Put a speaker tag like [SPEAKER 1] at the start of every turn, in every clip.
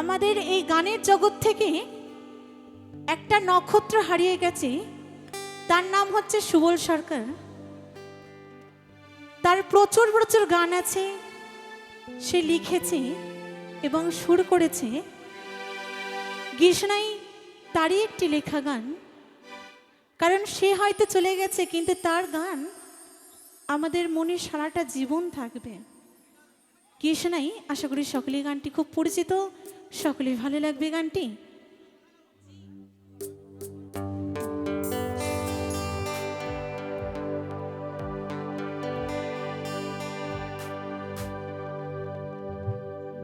[SPEAKER 1] আমাদের এই গানের জগৎ থেকে একটা নক্ষত্র হারিয়ে গেছে। তার নাম হচ্ছে সুবল সরকার। তার প্রচুর প্রচুর গান আছে, সে লিখেছে এবং সুর করেছে। গীষ্ণাই তারই একটি লেখা গান, কারণ সে হয়তো চলে গেছে কিন্তু তার গান আমাদের মনে সারাটা জীবন থাকবে। গীষ্ণাই, আশা করি সকলেই গানটি খুব পরিচিত, সকলেই ভালো লাগবে গানটি।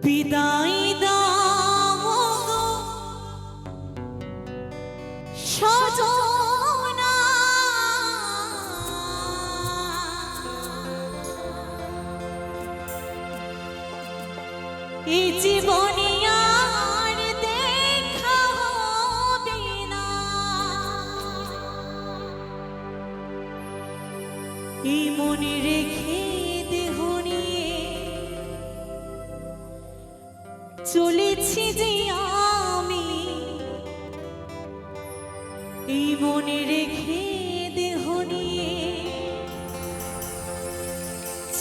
[SPEAKER 1] বিদায় দাও সজনা, এই জীবনে আর দেখা হবে না, এই মনে রেখে দেহ নিয়ে চলেছি যে আমি, এই মনে রেখে দেহ নিয়ে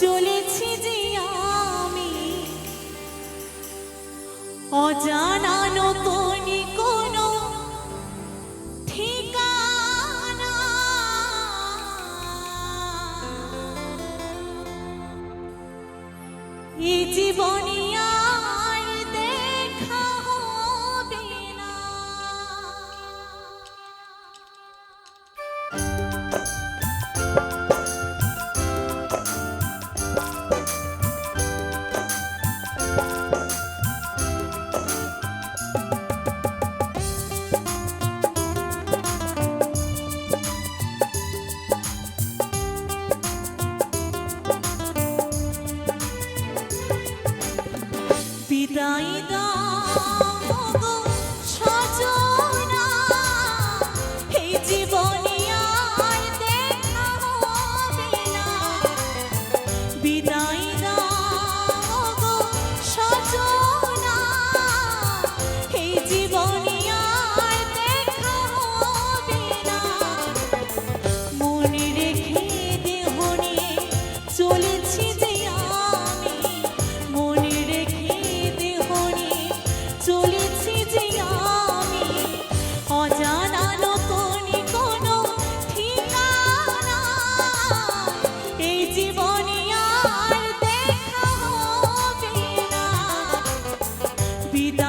[SPEAKER 1] চলেছি যে আমি, অজানা নতুন কোনো ঠিকানা, এই জীবনে বিদায় দাও গো সজনা, এই জীবনে আর দেখা হবে না, বিদায় দাও গো সজনা, এই জীবনে আর দেখা হবে না, মনে রেখে দেহ নিয়ে চলেছি যে আমি, মনে রেখে চলেছি যে আমি, অজানা নতুন কোনো ঠিকানা, এই জীবনে আর দেখা হবে না, বিদায়